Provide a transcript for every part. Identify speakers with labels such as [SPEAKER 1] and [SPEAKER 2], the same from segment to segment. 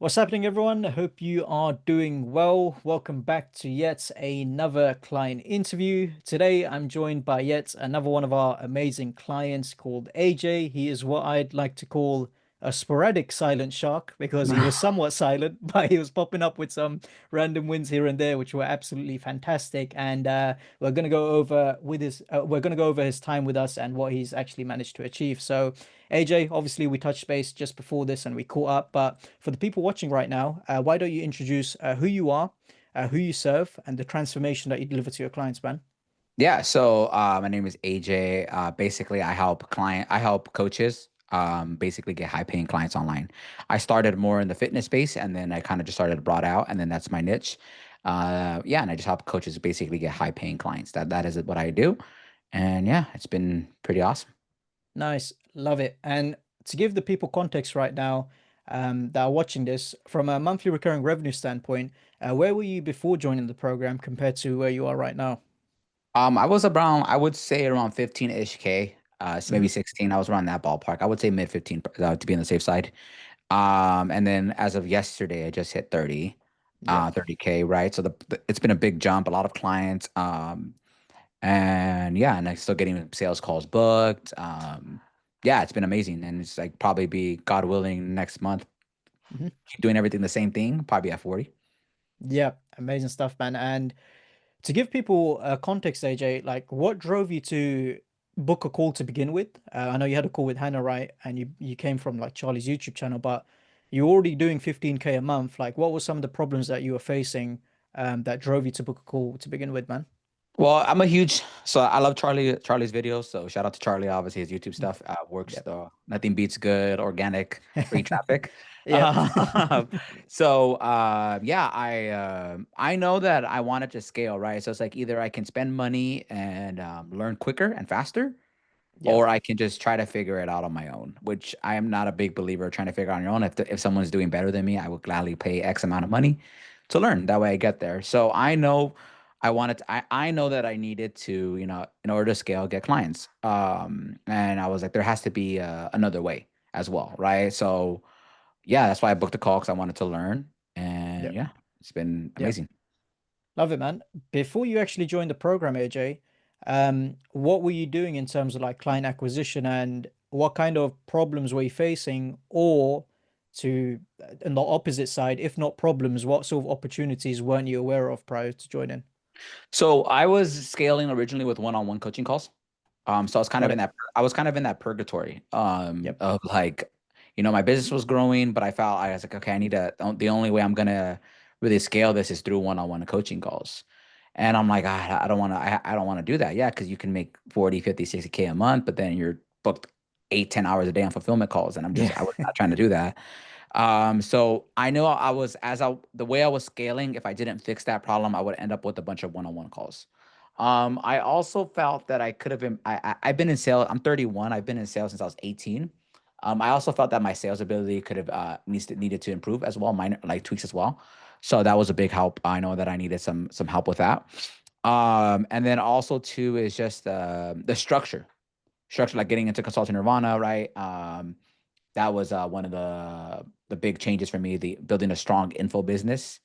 [SPEAKER 1] What's happening, everyone? I hope you are doing well. Welcome back to yet another client interview. Today, I'm joined by yet another one of our amazing clients called AJ. He is what I'd like to call a sporadic silent shark because he was somewhat silent, but he was popping up with some random wins here and there, which were absolutely fantastic. And we're gonna go over his time with us and what he's actually managed to achieve. So. AJ, obviously, we touched base just before this and we caught up. But for the people watching right now, why don't you introduce who you are, who you serve, and the transformation that you deliver to your clients, man?
[SPEAKER 2] Yeah, so my name is AJ. Basically, I help coaches basically get high paying clients online. I started more in the fitness space and then I kind of just started broad out and then that's my niche. Yeah, and I just help coaches basically get high paying clients. That is what I do. And yeah, it's been pretty awesome.
[SPEAKER 1] Nice, love it. And to give the people context right now that are watching this, from a monthly recurring revenue standpoint, where were you before joining the program compared to where you are right now?
[SPEAKER 2] I was around, I would say around 15-ish K, so maybe
[SPEAKER 1] Hmm.
[SPEAKER 2] 16. I was around that ballpark. I would say mid 15 to be on the safe side. And then as of yesterday, I just hit
[SPEAKER 1] Yep.
[SPEAKER 2] 30K, right? So it's been a big jump, a lot of clients. And yeah, and I'm still getting sales calls booked. Yeah, it's been amazing. And it's like probably be, God willing, next month,
[SPEAKER 1] Hmm.
[SPEAKER 2] keep doing everything the same thing, probably at 40.
[SPEAKER 1] Yeah, amazing stuff, man. And to give people context, AJ, like what drove you to book a call to begin with? I know you had a call with Hannah, right? And you came from like Charlie's YouTube channel, but you're already doing 15K a month. Like, what were some of the problems that you were facing that drove you to book a call to begin with, man?
[SPEAKER 2] Well, so I love Charlie's videos. So shout out to Charlie, obviously his YouTube
[SPEAKER 1] Mm.
[SPEAKER 2] stuff works.
[SPEAKER 1] Yep.
[SPEAKER 2] Nothing beats good, organic, free traffic.
[SPEAKER 1] Yep.
[SPEAKER 2] Yeah, I know that I wanted to scale, right? So it's like either I can spend money and learn quicker and faster,
[SPEAKER 1] Yep.
[SPEAKER 2] or I can just try to figure it out on my own, which I am not a big believer of trying to figure out on your own. If someone's doing better than me, I would gladly pay X amount of money to learn. That way I get there. So I know I know that I needed to, in order to scale, get clients. And I was like, there has to be another way as well, right? So yeah, that's why I booked a call because I wanted to learn. And
[SPEAKER 1] Yep.
[SPEAKER 2] yeah, it's been
[SPEAKER 1] Yep.
[SPEAKER 2] amazing.
[SPEAKER 1] Love it, man. Before you actually joined the program, AJ, what were you doing in terms of like client acquisition and what kind of problems were you facing? Or to on the opposite side, if not problems, what sort of opportunities weren't you aware of prior to joining?
[SPEAKER 2] So I was scaling originally with one-on-one coaching calls. So
[SPEAKER 1] Got it.
[SPEAKER 2] I was kind of in that purgatory,
[SPEAKER 1] Yep.
[SPEAKER 2] of like, my business was growing, but I was like, okay, the only way I'm gonna really scale this is through one-on-one coaching calls. And I'm like, I don't want to do that. Yeah, because you can make 40, 50, 60K a month, but then you're booked 8, 10 hours a day on fulfillment calls. And
[SPEAKER 1] Yeah.
[SPEAKER 2] I was not trying to do that. So I know the way I was scaling, if I didn't fix that problem, I would end up with a bunch of one-on-one calls. I also felt that I could have been, I've been in sales. I'm 31. I've been in sales since I was 18. I also felt that my sales ability could have needed to improve as well, minor like tweaks as well. So that was a big help. I know that I needed some help with that. And then also too is just the structure, like getting into consulting nirvana, right? That was one of the big changes for me, the building a strong info business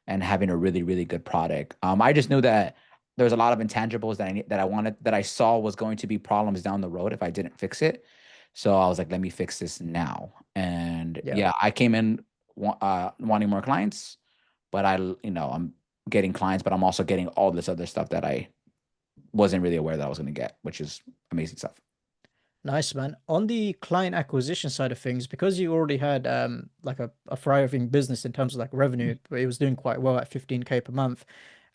[SPEAKER 2] and having a really, really good product. I just knew that there's a lot of intangibles that I saw was going to be problems down the road if I didn't fix it. So I was like, let me fix this now. And
[SPEAKER 1] Yeah.
[SPEAKER 2] yeah, I came in wanting more clients, but I'm getting clients, but I'm also getting all this other stuff that I wasn't really aware that I was going to get, which is amazing stuff.
[SPEAKER 1] Nice, man. On the client acquisition side of things, because you already had like a thriving business in terms of like revenue, but it was doing quite well at 15K per month.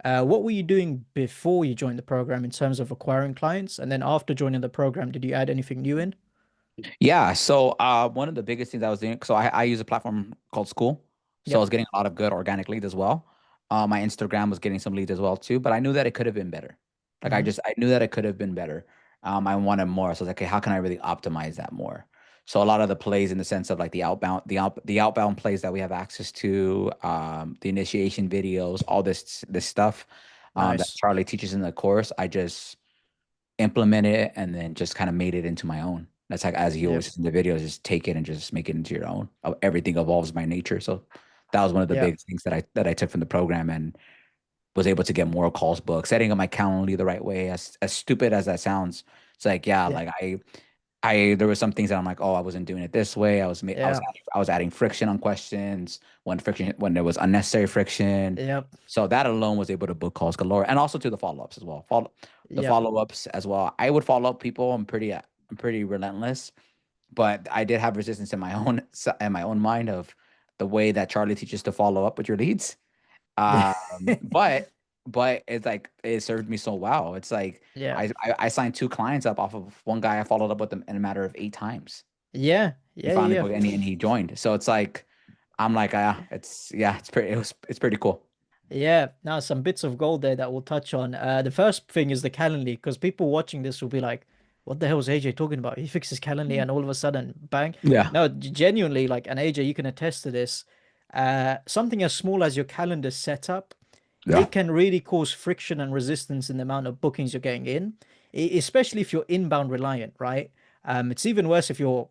[SPEAKER 1] What were you doing before you joined the program in terms of acquiring clients? And then after joining the program, did you add anything new in?
[SPEAKER 2] Yeah. So one of the biggest things I was doing, so I use a platform called School. So I was
[SPEAKER 1] Yep.
[SPEAKER 2] getting a lot of good organic leads as well. My Instagram was getting some leads as well too, but I knew that it could have been better. Like
[SPEAKER 1] Hmm.
[SPEAKER 2] I knew that it could have been better. I wanted more. So I was like, okay, how can I really optimize that more? So a lot of the plays in the sense of like the outbound plays that we have access to, the initiation videos, all this stuff that
[SPEAKER 1] Nice.
[SPEAKER 2] Charlie teaches in the course, I just implemented it and then just kind of made it into my own. That's like as he always
[SPEAKER 1] Yep.
[SPEAKER 2] says in the videos, just take it and just make it into your own. Everything evolves by nature. So That was one of the
[SPEAKER 1] Yeah.
[SPEAKER 2] big things that I took from the program, and was able to get more calls booked, setting up my Calendly the right way. As stupid as that sounds, it's like, yeah,
[SPEAKER 1] Yeah.
[SPEAKER 2] like I there were some things that I'm like, oh, I wasn't doing it this way.
[SPEAKER 1] Yeah.
[SPEAKER 2] I was adding friction on questions when there was unnecessary friction.
[SPEAKER 1] Yep.
[SPEAKER 2] So that alone was able to book calls galore, and also to the follow-ups as well. The
[SPEAKER 1] Yep.
[SPEAKER 2] follow-ups as well. I would follow up people. I'm pretty relentless, but I did have resistance in my own mind of the way that Charlie teaches to follow up with your leads.
[SPEAKER 1] Yeah.
[SPEAKER 2] But it's like it served me so well. It's like
[SPEAKER 1] Yeah.
[SPEAKER 2] I signed two clients up off of one guy. I followed up with them in a matter of 8 times.
[SPEAKER 1] Yeah.
[SPEAKER 2] He
[SPEAKER 1] Yeah.
[SPEAKER 2] finally
[SPEAKER 1] Yeah.
[SPEAKER 2] booked and he joined. So it's like I'm like, it's yeah, it's pretty cool.
[SPEAKER 1] Yeah, now some bits of gold there that we'll touch on. The first thing is the Calendly, because people watching this will be like, "What the hell is AJ talking about? He fixes Calendly, and all of a sudden, bang!"
[SPEAKER 2] Yeah,
[SPEAKER 1] No, genuinely, like, and AJ, you can attest to this. Something as small as your calendar setup,
[SPEAKER 2] yeah,
[SPEAKER 1] it can really cause friction and resistance in the amount of bookings you're getting in, especially if you're inbound reliant, right? It's even worse if you're,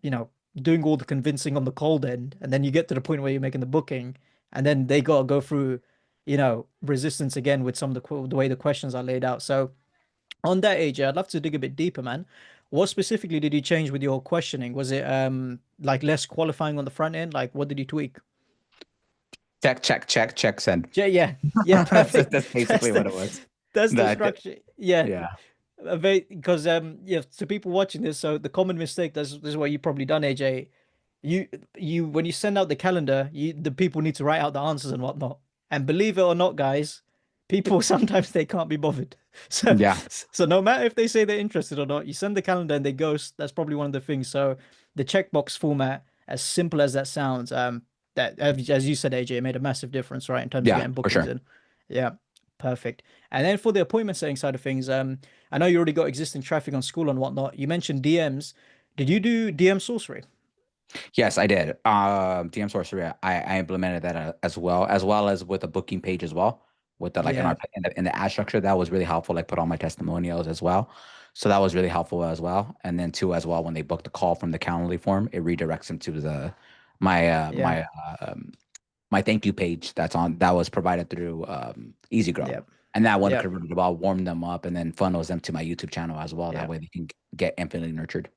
[SPEAKER 1] doing all the convincing on the cold end, and then you get to the point where you're making the booking, and then they gotta go through resistance again with some of the way the questions are laid out. So on that, AJ, I'd love to dig a bit deeper, man. What specifically did you change with your questioning? Was it like less qualifying on the front end? Like what did you tweak?
[SPEAKER 2] check, send.
[SPEAKER 1] Yeah, yeah, yeah, perfect.
[SPEAKER 2] That's
[SPEAKER 1] That's
[SPEAKER 2] basically
[SPEAKER 1] the
[SPEAKER 2] what it was.
[SPEAKER 1] that's the
[SPEAKER 2] That
[SPEAKER 1] structure. Yeah,
[SPEAKER 2] yeah,
[SPEAKER 1] because yeah, to people watching this, so the common mistake, this is what you probably done, AJ. You when you send out the calendar, the people need to write out the answers and whatnot. And believe it or not, guys, people sometimes they can't be bothered. So
[SPEAKER 2] yeah,
[SPEAKER 1] so no matter if they say they're interested or not, you send the calendar and they ghost. That's probably one of the things. So the checkbox format, as simple as that sounds, that as you said, AJ, it made a massive difference, right, in terms of
[SPEAKER 2] yeah,
[SPEAKER 1] getting
[SPEAKER 2] for
[SPEAKER 1] bookings
[SPEAKER 2] sure.
[SPEAKER 1] in. Yeah, perfect. And then for the appointment setting side of things, I know you already got existing traffic on school and whatnot. You mentioned DMs. Did you do DM sorcery?
[SPEAKER 2] Yes, I did. DM Sorcery, I implemented that as well as with a booking page as well. With the like in
[SPEAKER 1] Yeah,
[SPEAKER 2] our in the ad structure, that was really helpful. Like put all my testimonials as well, so that was really helpful as well. And then too as well when they book the call from the Calendly form, it redirects them to the my
[SPEAKER 1] yeah,
[SPEAKER 2] my thank you page that was provided through EasyGrow,
[SPEAKER 1] yeah,
[SPEAKER 2] and that one
[SPEAKER 1] yeah,
[SPEAKER 2] converted about warm them up and then funnels them to my YouTube channel as well. That
[SPEAKER 1] yeah,
[SPEAKER 2] way they can get infinitely nurtured.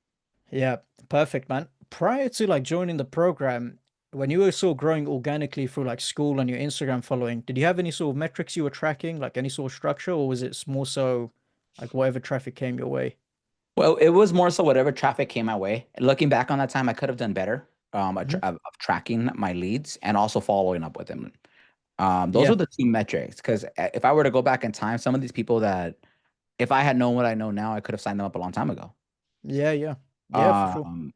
[SPEAKER 1] yeah. Perfect, man. Prior to like joining the program, when you were sort of growing organically through like school and your Instagram following, did you have any sort of metrics you were tracking, like any sort of structure, or was it more so like whatever traffic came your way?
[SPEAKER 2] Well, it was more so whatever traffic came my way. Looking back on that time, I could have done better
[SPEAKER 1] Hmm.
[SPEAKER 2] of tracking my leads and also following up with them. Those
[SPEAKER 1] Yeah,
[SPEAKER 2] were the two metrics. Because if I were to go back in time, some of these people that, if I had known what I know now, I could have signed them up a long time ago.
[SPEAKER 1] yeah, yeah, yeah, for sure.
[SPEAKER 2] Um,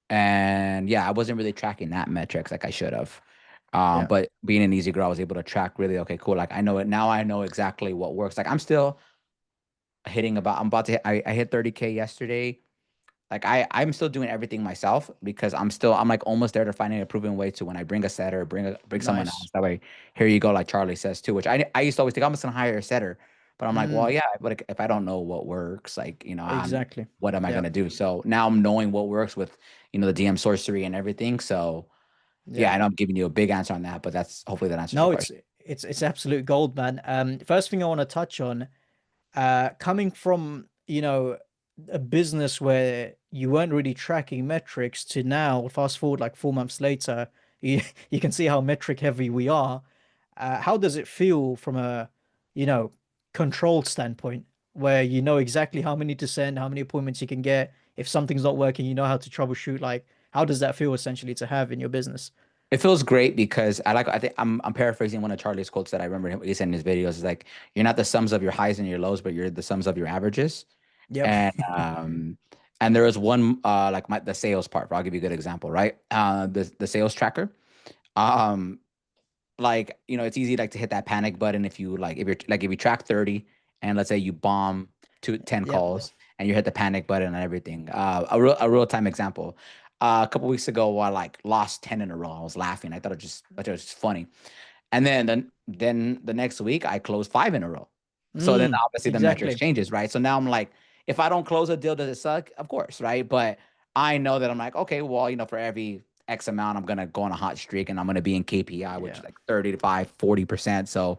[SPEAKER 2] and yeah, I wasn't really tracking that metrics like I should have.
[SPEAKER 1] Yeah,
[SPEAKER 2] But being an easy girl, I was able to track really, okay, cool. Like I know it now. I know exactly what works. Like I'm still I'm about to I hit 30K yesterday. Like I'm still doing everything myself because I'm like almost there to finding a proven way to when I bring a setter, bring someone
[SPEAKER 1] nice.
[SPEAKER 2] else. That way, here you go, like Charlie says too, which I used to always think I'm just gonna hire a setter, but I'm like, well,
[SPEAKER 1] Mm,
[SPEAKER 2] yeah, but like, if I don't know what works, like I'm
[SPEAKER 1] exactly.
[SPEAKER 2] what am I
[SPEAKER 1] Yeah,
[SPEAKER 2] gonna do? So now I'm knowing what works with the DM sorcery and everything. So
[SPEAKER 1] yeah.
[SPEAKER 2] yeah, I know I'm giving you a big answer on that, but that's hopefully that answers your
[SPEAKER 1] No,
[SPEAKER 2] question.
[SPEAKER 1] it's absolute gold, man. First thing I want to touch on, coming from, a business where you weren't really tracking metrics to now, fast forward like 4 months later, you you can see how metric heavy we are. How does it feel from a, you know, controlled standpoint, where you know exactly how many to send, how many appointments you can get? If something's not working, you know how to troubleshoot. Like, how does that feel essentially to have in your business?
[SPEAKER 2] It feels great because I think I'm paraphrasing one of Charlie's quotes that I remember he said in his videos. Is like you're not the sums of your highs and your lows, but you're the sums of your averages.
[SPEAKER 1] Yep.
[SPEAKER 2] And there was one like the sales part. I'll give you a good example, right? The sales tracker. Um, like it's easy like to hit that panic button if you like if you track 30 and let's say you bomb 10
[SPEAKER 1] Yep.
[SPEAKER 2] calls and you hit the panic button and everything. A real time example. A couple weeks ago, I like lost 10 in a row. I was laughing. I thought it was just funny. And then the next week I closed 5 in a row. So then obviously the metrics
[SPEAKER 1] Exactly.
[SPEAKER 2] changes, right? So now I'm like, if I don't close a deal, does it suck? Of course, right? But I know that I'm like, okay, well, for every X amount, I'm gonna go on a hot streak and I'm gonna be in KPI, which
[SPEAKER 1] Yeah.
[SPEAKER 2] is like 35, 40%. So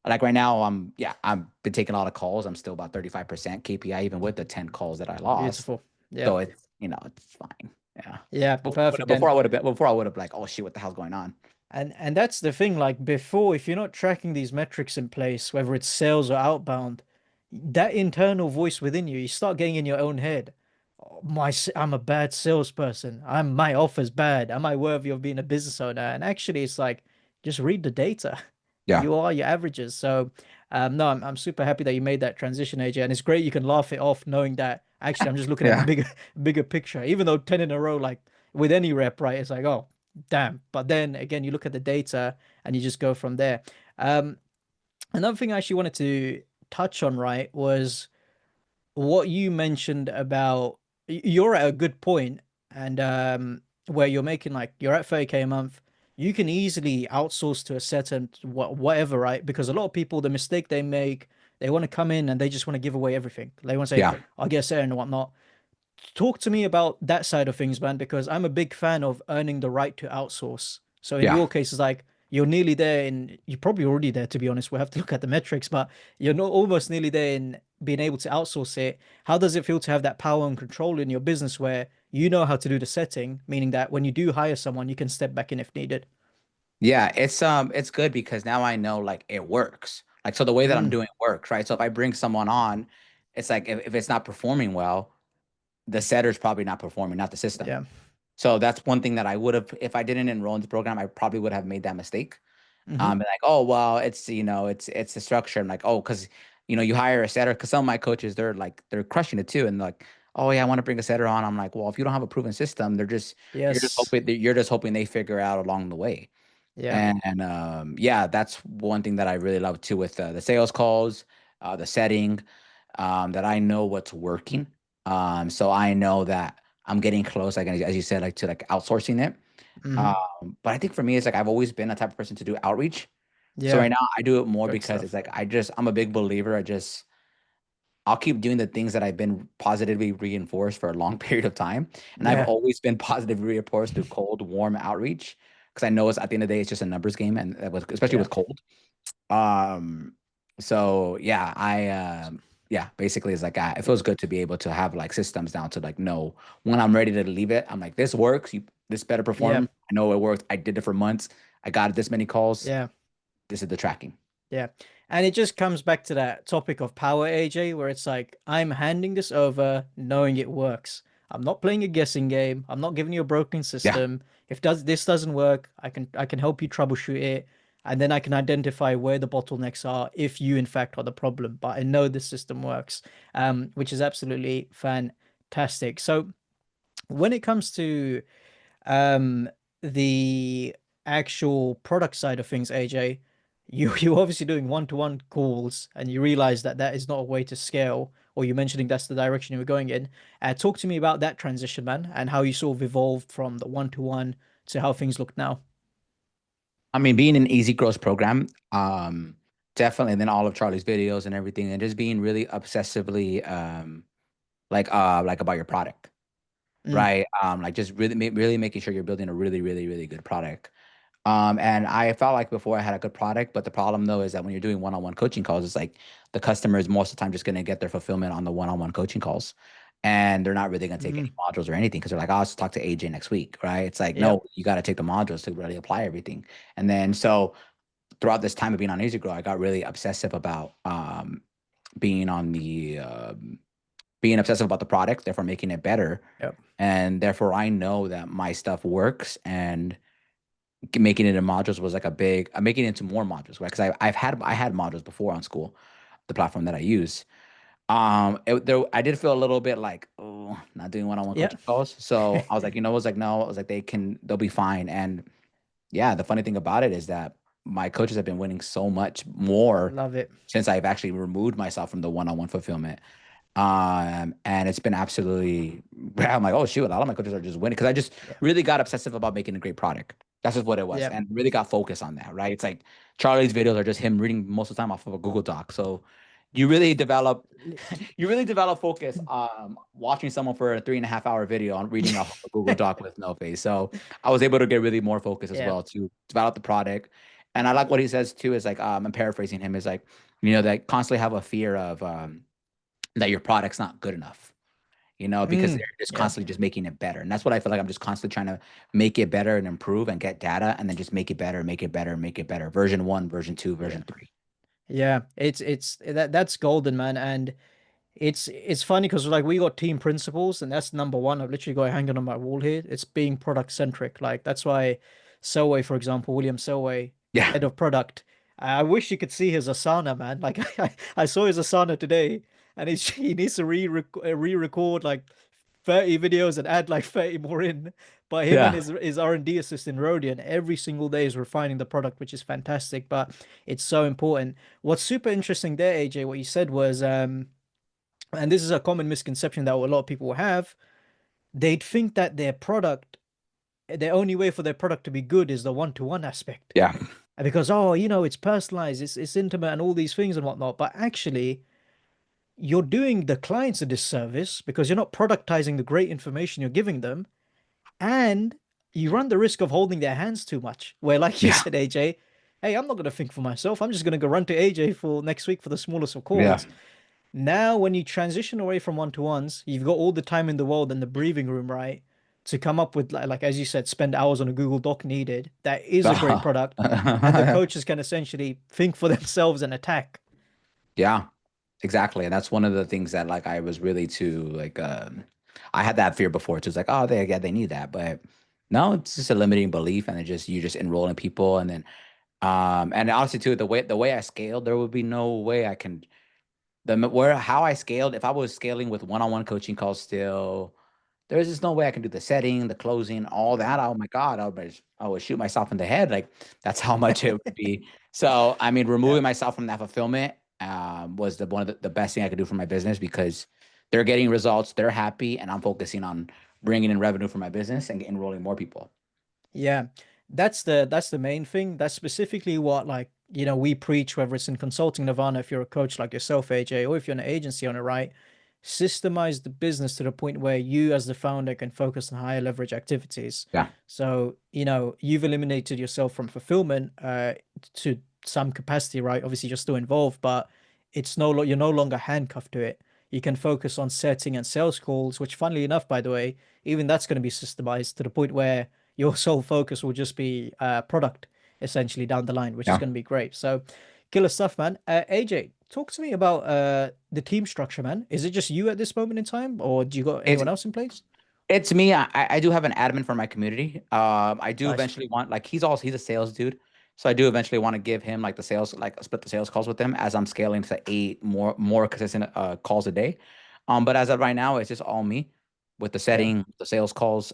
[SPEAKER 2] like right now, I've been taking a lot of calls. I'm still about 35% KPI, even with the 10 calls that I lost.
[SPEAKER 1] Beautiful. Yeah.
[SPEAKER 2] So it's fine. Yeah.
[SPEAKER 1] Yeah. Perfect.
[SPEAKER 2] Before I would have like, oh shit, what the hell's going on?
[SPEAKER 1] And that's the thing, like before, if you're not tracking these metrics in place, whether it's sales or outbound, that internal voice within you, you start getting in your own head. "Oh, I'm a bad salesperson. My offer's bad. Am I worthy of being a business owner?" And actually, it's like just read the data.
[SPEAKER 2] Yeah.
[SPEAKER 1] You are your averages. So, no, I'm super happy that you made that transition, AJ, and it's great you can laugh it off knowing that actually I'm just looking at the
[SPEAKER 2] Yeah.
[SPEAKER 1] bigger picture. Even though 10 in a row, like with any rep, right? It's like, oh, damn. But then again, you look at the data and you just go from there. Um, Another thing I actually wanted to touch on, right, was what you mentioned about you're at a good point and where you're making like you're at 30K a month, you can easily outsource to a certain whatever, right? Because a lot of people, the mistake they make, they want to come in and they just want to give away everything. They want to say,
[SPEAKER 2] Yeah.
[SPEAKER 1] I'll get a set and whatnot. Talk to me about that side of things, man, because I'm a big fan of earning the right to outsource. So in
[SPEAKER 2] Yeah.
[SPEAKER 1] your case, it's like you're nearly there in, you're probably already there, to be honest. We'll have to look at the metrics, but you're not almost nearly there in being able to outsource it. How does it feel to have that power and control in your business where you know how to do the setting, meaning that when you do hire someone, you can step back in if needed?
[SPEAKER 2] Yeah, it's good because now I know like it works. Like so the way that I'm
[SPEAKER 1] Mm,
[SPEAKER 2] doing works, right? So if I bring someone on, it's like if it's not performing well, the setter's probably not performing, not the system.
[SPEAKER 1] yeah.
[SPEAKER 2] So that's one thing that I would have, if I didn't enroll in the program, I probably would have made that mistake.
[SPEAKER 1] Hmm.
[SPEAKER 2] Like, oh well, it's the structure. I'm like, oh, because you hire a setter. Because some of my coaches, they're crushing it too, and like, oh yeah, I want to bring a setter on. I'm like, well, if you don't have a proven system,
[SPEAKER 1] Yes.
[SPEAKER 2] you're just hoping they figure out along the way.
[SPEAKER 1] Yeah.
[SPEAKER 2] And yeah, that's one thing that I really love too with the sales calls, the setting, that I know what's working. So I know that I'm getting close, like as you said, like to like outsourcing it.
[SPEAKER 1] Hmm.
[SPEAKER 2] But I think for me, it's like I've always been a type of person to do outreach. So
[SPEAKER 1] Yeah.
[SPEAKER 2] right now I do it more
[SPEAKER 1] Great
[SPEAKER 2] because it's
[SPEAKER 1] stuff.
[SPEAKER 2] like I'm a big believer. I'll keep doing the things that I've been positively reinforced for a long period of time. And I've
[SPEAKER 1] Yeah.
[SPEAKER 2] always been positively reinforced through cold, warm outreach. Because I know it's at the end of the day, it's just a numbers game, and especially
[SPEAKER 1] Yeah.
[SPEAKER 2] with cold. Um, so yeah, yeah, basically it's like it feels good to be able to have like systems down to like know when I'm ready to leave it. I'm like, this works, this better
[SPEAKER 1] Yeah.
[SPEAKER 2] perform. I know it worked. I did it for months. I got this many calls.
[SPEAKER 1] Yeah.
[SPEAKER 2] This is the tracking.
[SPEAKER 1] Yeah. And it just comes back to that topic of power, AJ, where it's like, I'm handing this over knowing it works. I'm not playing a guessing game. I'm not giving you a broken
[SPEAKER 2] Yeah.
[SPEAKER 1] system. If this doesn't work, I can help you troubleshoot it. And then I can identify where the bottlenecks are if you in fact are the problem. But I know the system works, which is absolutely fantastic. So when it comes to um, the actual product side of things, AJ, you're obviously doing one-to-one calls, and you realize that that is not a way to scale, or you're mentioning that's the direction you were going in. Talk to me about that transition, man, and how you sort of evolved from the one-to-one to how things look now.
[SPEAKER 2] I mean, being an easy growth program, definitely, and then all of Charlie's videos and everything, and just being really obsessively, like about your product,
[SPEAKER 1] Mm,
[SPEAKER 2] right? Like just really making sure you're building a really, really, really good product. And I felt like before I had a good product, but the problem though is that when you're doing one-on-one coaching calls, it's like the customer is most of the time just going to get their fulfillment on the one-on-one coaching calls. And they're not really going to take any
[SPEAKER 1] mm,
[SPEAKER 2] modules or anything because they're like, oh, I'll just talk to AJ next week, right? It's like, no,
[SPEAKER 1] yep,
[SPEAKER 2] you got to take the modules to really apply everything. And then so throughout this time of being on EasyGrow, I got really obsessive about being on the being obsessive about the product, therefore making it better.
[SPEAKER 1] yep,
[SPEAKER 2] And therefore I know that my stuff works and making it in modules was like a big making it into more modules, right? Because I had modules before on school, the platform that I use. I did feel a little bit like, oh, not doing one-on-one
[SPEAKER 1] yep,
[SPEAKER 2] coaching calls. So I was like, I was like, no, I was like, they'll be fine. And yeah, the funny thing about it is that my coaches have been winning so much more
[SPEAKER 1] love it.
[SPEAKER 2] since I've actually removed myself from the one-on-one fulfillment. And it's been absolutely, I'm like, oh shoot, a lot of my coaches are just winning because I just
[SPEAKER 1] Yeah,
[SPEAKER 2] really got obsessive about making a great product. That's just what it was,
[SPEAKER 1] yeah,
[SPEAKER 2] and really got focused on that, right? It's like Charlie's videos are just him reading most of the time off of a Google Doc. So you really develop you really develop focus watching someone for a 3.5 hour video on reading off of a Google Doc with no face. So I was able to get really more focus as
[SPEAKER 1] Yeah.
[SPEAKER 2] well to develop the product. And I like what he says too, is like I'm paraphrasing him, is like, they constantly have a fear of that your product's not good enough, because they're
[SPEAKER 1] Mm,
[SPEAKER 2] just
[SPEAKER 1] yeah.
[SPEAKER 2] constantly just making it better. And that's what I feel like I'm just constantly trying to make it better and improve and get data and then just make it better, make it better, make it better. Version one, version two,
[SPEAKER 1] Yeah.
[SPEAKER 2] version three.
[SPEAKER 1] Yeah. It's that's golden, man. And it's funny because like we got team principles, and that's number one. I've literally got it hanging on my wall here. It's being product centric. Like that's why Selway, for example, William Selway,
[SPEAKER 2] Yeah.
[SPEAKER 1] head of product. I wish you could see his Asana, man. Like I saw his Asana today, and he needs to re-record like 30 videos and add like 30 more in. But him and
[SPEAKER 2] Yeah.
[SPEAKER 1] his R&D assistant Rodian every single day is refining the product, which is fantastic. But it's so important. What's super interesting there, AJ, what you said was and this is a common misconception that a lot of people have, they'd think that their only way for their product to be good is the one-to-one aspect.
[SPEAKER 2] Yeah.
[SPEAKER 1] And because, oh, it's personalized, it's intimate and all these things and whatnot. But actually, you're doing the clients a disservice because you're not productizing the great information you're giving them. And you run the risk of holding their hands too much. Where, like you
[SPEAKER 2] Yeah.
[SPEAKER 1] said, AJ, hey, I'm not going to think for myself. I'm just going to go run to AJ for next week for the smallest of
[SPEAKER 2] Yeah.
[SPEAKER 1] calls. Now, when you transition away from one-to-ones, you've got all the time in the world and the breathing room, right? To come up with, like as you said, spend hours on a Google Doc needed. That is a great product. And the coaches can essentially think for themselves and attack.
[SPEAKER 2] Yeah, exactly. And that's one of the things that like I was really too like I had that fear before too. It's like, oh, they need that. But no, it's just a limiting belief and it just you just enrolling people and then and honestly too, the way I scaled, there would be no way I can where how I scaled, if I was scaling with one-on-one coaching calls still, there's just no way I can do the setting, the closing, all that. Oh my God, I would shoot myself in the head. Like that's how much it would be. So, I mean,
[SPEAKER 1] Yeah.
[SPEAKER 2] removing myself from that fulfillment was the one of the best thing I could do for my business because they're getting results, they're happy, and I'm focusing on bringing in revenue for my business and enrolling more people.
[SPEAKER 1] Yeah, that's the main thing. That's specifically what like we preach, whether it's in consulting Nirvana, if you're a coach like yourself, AJ, or if you're an agency on it, right? Systemize the business to the point where you as the founder can focus on higher leverage activities.
[SPEAKER 2] Yeah,
[SPEAKER 1] So, you've eliminated yourself from fulfillment to some capacity, right? Obviously you're still involved, but you're no longer handcuffed to it. You can focus on setting and sales calls, which funnily enough, by the way, even that's going to be systemized to the point where your sole focus will just be product essentially down the line, which is
[SPEAKER 2] yeah.
[SPEAKER 1] going to be great. So, killer stuff, man. AJ, talk to me about the team structure, man. Is it just you at this moment in time, or do you got
[SPEAKER 2] It's
[SPEAKER 1] anyone else in place?
[SPEAKER 2] It's me. I do have an admin for my community. I do
[SPEAKER 1] Nice.
[SPEAKER 2] eventually want like he's a sales dude, so I do eventually want to give him like the sales like split the sales calls with him as I'm scaling to 8 more consistent calls a day. But as of right now, it's just all me with the
[SPEAKER 1] Yeah.
[SPEAKER 2] setting, the sales calls.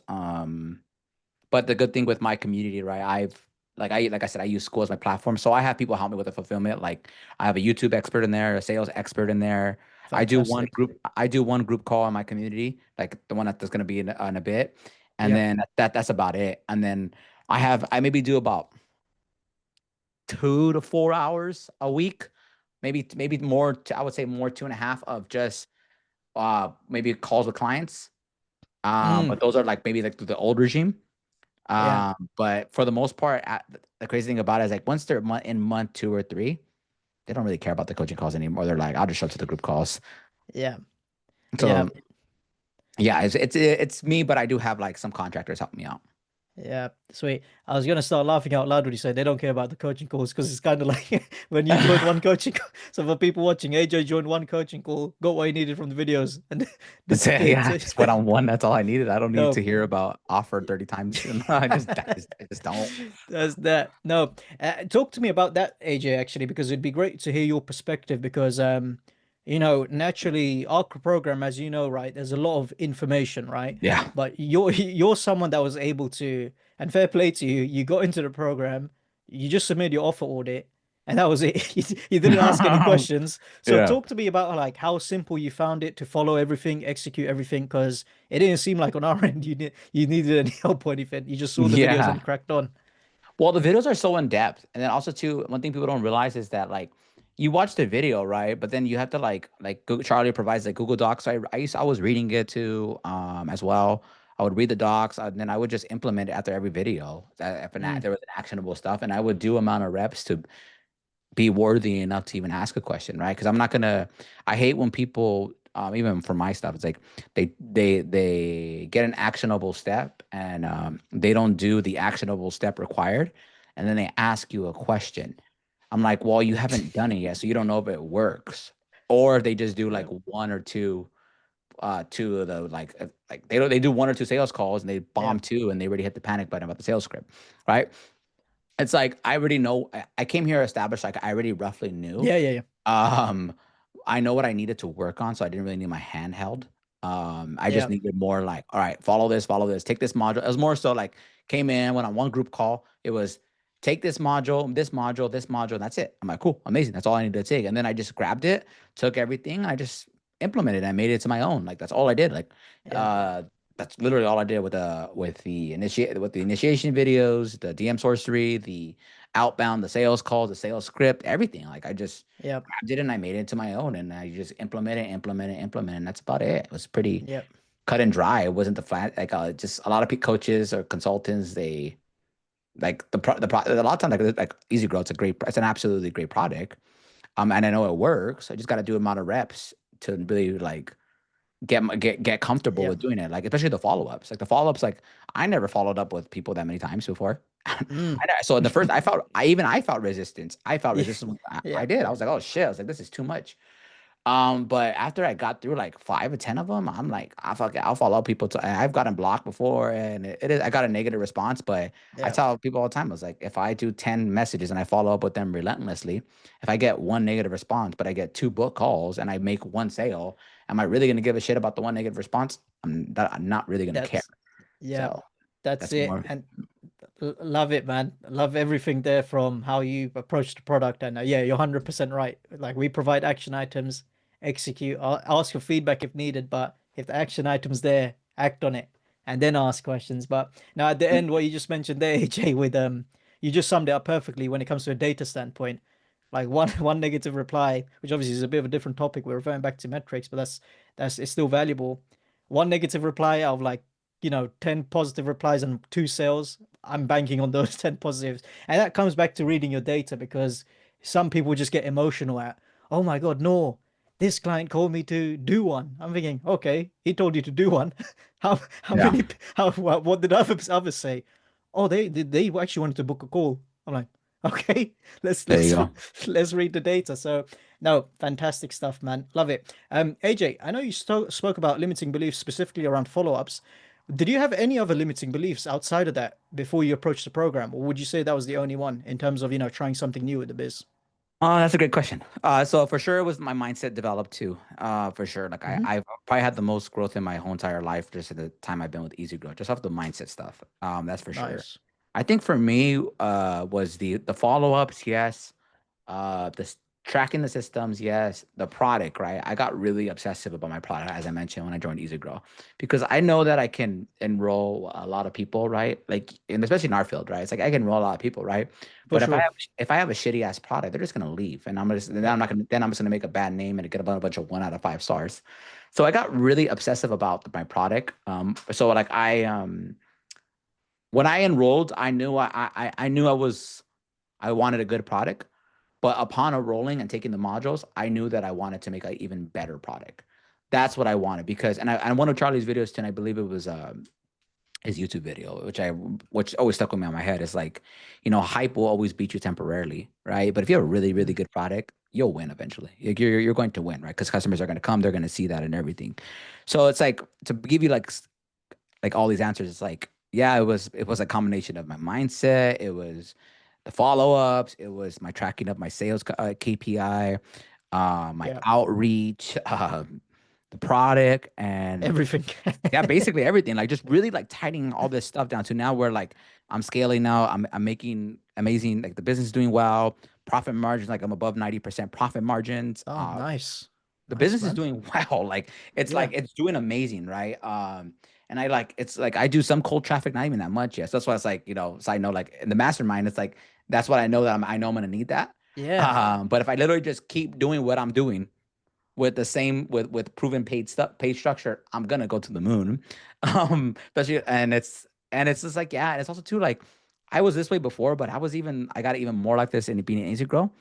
[SPEAKER 2] But the good thing with my community, right? Like I said, I use school as my platform. So I have people help me with the fulfillment. Like I have a YouTube expert in there, a sales expert in there.
[SPEAKER 1] Fantastic.
[SPEAKER 2] I do one group call in my community, like the one that's gonna be in a bit. And
[SPEAKER 1] Yep.
[SPEAKER 2] then that's about it. And then I maybe do about 2 to 4 hours a week, maybe more, I would say more 2.5 of just maybe calls with clients.
[SPEAKER 1] Mm,
[SPEAKER 2] But those are like maybe like through the old regime.
[SPEAKER 1] yeah.
[SPEAKER 2] But for the most part, the crazy thing about it is like once they're in month 2 or 3, they don't really care about the coaching calls anymore. They're like, I'll just show up to the group calls.
[SPEAKER 1] Yeah. Yeah.
[SPEAKER 2] So yeah, it's me, but I do have like some contractors help me out.
[SPEAKER 1] Yeah, sweet. I was gonna start laughing out loud when you said they don't care about the coaching calls because it's kind of like when you joined one coaching call. So for people watching, AJ joined one coaching call, got what he needed from the videos, and
[SPEAKER 2] That's it.
[SPEAKER 1] disappeared.
[SPEAKER 2] Yeah,
[SPEAKER 1] So
[SPEAKER 2] just went on one. That's all I needed. I don't need
[SPEAKER 1] no,
[SPEAKER 2] to hear about offer 30 times. I just don't.
[SPEAKER 1] that's that. No, talk to me about that, AJ, actually, because it'd be great to hear your perspective. Because naturally, our program, as you know, right, there's a lot of information, right?
[SPEAKER 2] Yeah.
[SPEAKER 1] But you're someone that was able to, and fair play to you. You got into the program, you just submitted your offer audit, and that was it. You didn't ask any questions. So
[SPEAKER 2] Yeah.
[SPEAKER 1] talk to me about like how simple you found it to follow everything, execute everything, because it didn't seem like on our end you needed any help or anything. You just saw the videos and
[SPEAKER 2] Yeah.
[SPEAKER 1] you cracked on.
[SPEAKER 2] Well, the videos are so in depth. And then also too, one thing people don't realize is that like you watch the video, right? But then you have to Google, Charlie provides like Google Docs. So I was reading it too, as well. I would read the docs, and then I would just implement it after every video.
[SPEAKER 1] Mm,
[SPEAKER 2] There was an actionable stuff, and I would do amount of reps to be worthy enough to even ask a question, right? Because I'm not gonna. I hate when people, even for my stuff, it's like they get an actionable step and they don't do the actionable step required, and then they ask you a question. I'm like, well, you haven't done it yet, so you don't know if it works, or if they just do like
[SPEAKER 1] yep,
[SPEAKER 2] one or two of the they do one or two sales calls and they bomb
[SPEAKER 1] yep,
[SPEAKER 2] two and they already hit the panic button about the sales script, right? It's like I already know. I came here established. Like I already roughly knew.
[SPEAKER 1] yeah, yeah, yeah,
[SPEAKER 2] Um, I know what I needed to work on, so I didn't really need my hand held. I just
[SPEAKER 1] yep,
[SPEAKER 2] needed more like, all right, follow this, take this module. It was more so like came in, went on one group call. It was take this module, this module, this module, and that's it. I'm like, cool, amazing. That's all I needed to take. And then I just grabbed it, took everything, and I just implemented it. I made it to my own. Like that's all I did. Like,
[SPEAKER 1] yep,
[SPEAKER 2] uh, that's literally all I did with the initiation videos, the DM sorcery, the outbound, the sales calls, the sales script, everything. Like I just
[SPEAKER 1] yep,
[SPEAKER 2] grabbed it and I made it into my own, and I just implement, and that's about it. It was pretty
[SPEAKER 1] yep,
[SPEAKER 2] cut and dry. It wasn't the flat just a lot of coaches or consultants. They like a lot of times like EasyGrow. It's an absolutely great product. And I know it works. I just got to do amount of reps to really like get comfortable
[SPEAKER 1] yep.
[SPEAKER 2] with doing it. Like especially the follow ups. Like the follow ups. Like I never followed up with people that many times before.
[SPEAKER 1] Mm.
[SPEAKER 2] So in the first, I felt resistance. I felt
[SPEAKER 1] Yeah,
[SPEAKER 2] resistance. I
[SPEAKER 1] yep,
[SPEAKER 2] did. I was like, oh shit. I was like, this is too much. But after I got through like 5 or 10 of them, I'm like, I'll follow people. I've gotten blocked before, and it is. I got a negative response, but I
[SPEAKER 1] yep,
[SPEAKER 2] tell people all the time, I was like, if I do 10 messages and I follow up with them relentlessly, if I get one negative response, but I get two book calls and I make one sale, am I really gonna give a shit about the one negative response? I'm not really gonna care.
[SPEAKER 1] that's yep,
[SPEAKER 2] So
[SPEAKER 1] that's
[SPEAKER 2] that's
[SPEAKER 1] it.
[SPEAKER 2] more.
[SPEAKER 1] And love it, man. Love everything there from how you approach the product. And yeah, you're 100% right. Like we provide action items, execute, ask for feedback if needed, but if the action item's there, act on it and then ask questions. But now at the end, what you just mentioned there, AJ, with you just summed it up perfectly when it comes to a data standpoint. Like one negative reply, which obviously is a bit of a different topic. We're referring back to metrics, but that's it's still valuable. One negative reply out of like 10 positive replies and two sales, I'm banking on those 10 positives. And that comes back to reading your data because some people just get emotional at, oh my God, no, this client called me to do one. I'm thinking, okay, he told you to do one. How
[SPEAKER 2] Yeah,
[SPEAKER 1] many, what did others say? Oh, they actually wanted to book a call. I'm like, okay, let's,
[SPEAKER 2] there you
[SPEAKER 1] let's,
[SPEAKER 2] go.
[SPEAKER 1] let's read the data. So, no, fantastic stuff, man. Love it. AJ, I know you spoke about limiting beliefs specifically around follow-ups. Did you have any other limiting beliefs outside of that before you approached the program, or would you say that was the only one in terms of, trying something new with the biz?
[SPEAKER 2] Oh, that's a great question. So for sure, it was my mindset developed too. For sure, like
[SPEAKER 1] Hmm.
[SPEAKER 2] I've probably had the most growth in my whole entire life just at the time I've been with EasyGrow, just off the mindset stuff. That's for sure.
[SPEAKER 1] Nice.
[SPEAKER 2] I think for me, was the follow ups, yes. Tracking the systems, yes. The product, right? I got really obsessive about my product, as I mentioned when I joined EasyGrow, because I know that I can enroll a lot of people, right? Like, and especially in our field, right? It's like I can enroll a lot of people, right?
[SPEAKER 1] For
[SPEAKER 2] But
[SPEAKER 1] sure.
[SPEAKER 2] if I have a shitty ass product, they're just gonna leave, and
[SPEAKER 1] Yep.
[SPEAKER 2] I'm just gonna make a bad name and get a bunch of 1 out of 5 stars. So I got really obsessive about my product. So like when I enrolled, I knew I wanted a good product, but upon enrolling and taking the modules, I knew that I wanted to make an even better product. That's what I wanted because, and one of Charlie's videos too, and I believe it was his YouTube video, which always stuck with me on my head is like, hype will always beat you temporarily, right? But if you have a really really
[SPEAKER 1] Mm.
[SPEAKER 2] good product, you'll win eventually. Like, you're going to win, right? Because customers are going to come, they're going to see that and everything. So it's like to give you like all these answers. It's like, yeah, it was a combination of my mindset. It was the follow ups. It was my tracking of my sales KPI, my
[SPEAKER 1] Yeah.
[SPEAKER 2] outreach, the product, and
[SPEAKER 1] Everything.
[SPEAKER 2] yeah, basically everything. Like just really like tightening all this stuff down to now where like I'm scaling now. I'm making amazing. Like the business is doing well. Profit margins, like I'm above 90% profit margins.
[SPEAKER 1] Oh, nice.
[SPEAKER 2] The
[SPEAKER 1] Nice,
[SPEAKER 2] business is
[SPEAKER 1] man.
[SPEAKER 2] doing well.
[SPEAKER 1] Yeah.
[SPEAKER 2] Like it's doing amazing, right? And I like it's like I do some cold traffic, not even that much yet. So that's why it's like, side note, like in the mastermind, it's like that's what I know that I know I'm gonna need that.
[SPEAKER 1] Yeah.
[SPEAKER 2] But if I literally just keep doing what I'm doing with the same with proven paid stuff, paid structure, I'm gonna go to the moon. Especially and it's just like, yeah, and it's also too like I was this way before, but I got even more like this in being an easy grow.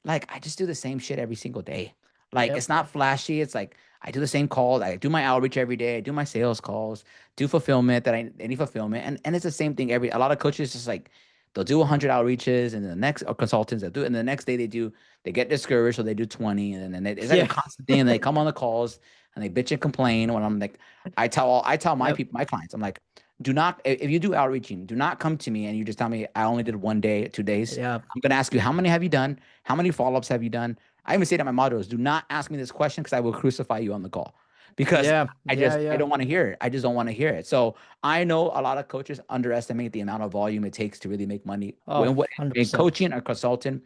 [SPEAKER 2] Like I just do the same shit every single day. Like
[SPEAKER 1] Yep.
[SPEAKER 2] it's not flashy. It's like I do the same call. I do my outreach every day. I do my sales calls. Do fulfillment that I any fulfillment, and it's the same thing every. A lot of coaches just like they'll do 100 outreaches, and the next or consultants that do it, and the next day they get discouraged, so they do 20, and then it's like a
[SPEAKER 1] Yeah.
[SPEAKER 2] constant thing. And they come on the calls and they bitch and complain. When I'm like, I tell my
[SPEAKER 1] Yep.
[SPEAKER 2] people, my clients, I'm like, do not if you do outreaching, do not come to me and you just tell me I only did 1 day, 2 days.
[SPEAKER 1] Yeah.
[SPEAKER 2] I'm gonna ask you how many have you done? How many follow-ups have you done? I even say that in my modules, do not ask me this question because I will crucify you on the call. Because
[SPEAKER 1] Yeah. Yeah.
[SPEAKER 2] I
[SPEAKER 1] Yeah.
[SPEAKER 2] don't want to hear it. I just don't want to hear it. So I know a lot of coaches underestimate the amount of volume it takes to really make money.
[SPEAKER 1] Oh,
[SPEAKER 2] When what in
[SPEAKER 1] 100%.
[SPEAKER 2] coaching or consulting,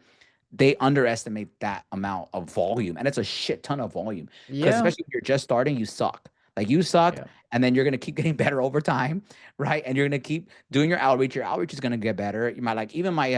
[SPEAKER 2] they underestimate that amount of volume. And it's a shit ton of volume. Because
[SPEAKER 1] Yeah.
[SPEAKER 2] especially when you're just starting, you suck. Like you suck,
[SPEAKER 1] Yeah.
[SPEAKER 2] and then you're gonna keep getting better over time, right? And you're gonna keep doing your outreach. Your outreach is gonna get better. You might like even my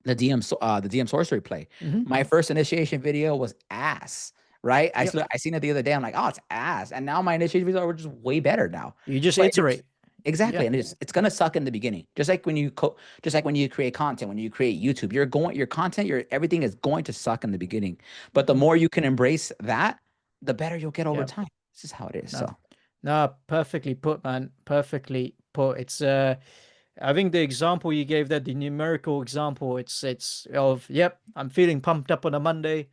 [SPEAKER 2] the DM sorcery play.
[SPEAKER 1] Hmm.
[SPEAKER 2] My first initiation video was ass, right?
[SPEAKER 1] Yep.
[SPEAKER 2] I seen it the other day. I'm like, oh, it's ass. And now my initiation videos are just way better now.
[SPEAKER 1] You just
[SPEAKER 2] But it's
[SPEAKER 1] iterate.
[SPEAKER 2] exactly,
[SPEAKER 1] Yeah.
[SPEAKER 2] and it's gonna suck in the beginning. Just like when you create content, when you create YouTube, your content, your everything is going to suck in the beginning. But the
[SPEAKER 1] Hmm.
[SPEAKER 2] more you can embrace that, the better you'll get over
[SPEAKER 1] Yeah.
[SPEAKER 2] time. This is how it is.
[SPEAKER 1] No.
[SPEAKER 2] So
[SPEAKER 1] No, perfectly put, man. Perfectly put. It's I think the example you gave there, the numerical example, it's of, yep, I'm feeling pumped up on a Monday.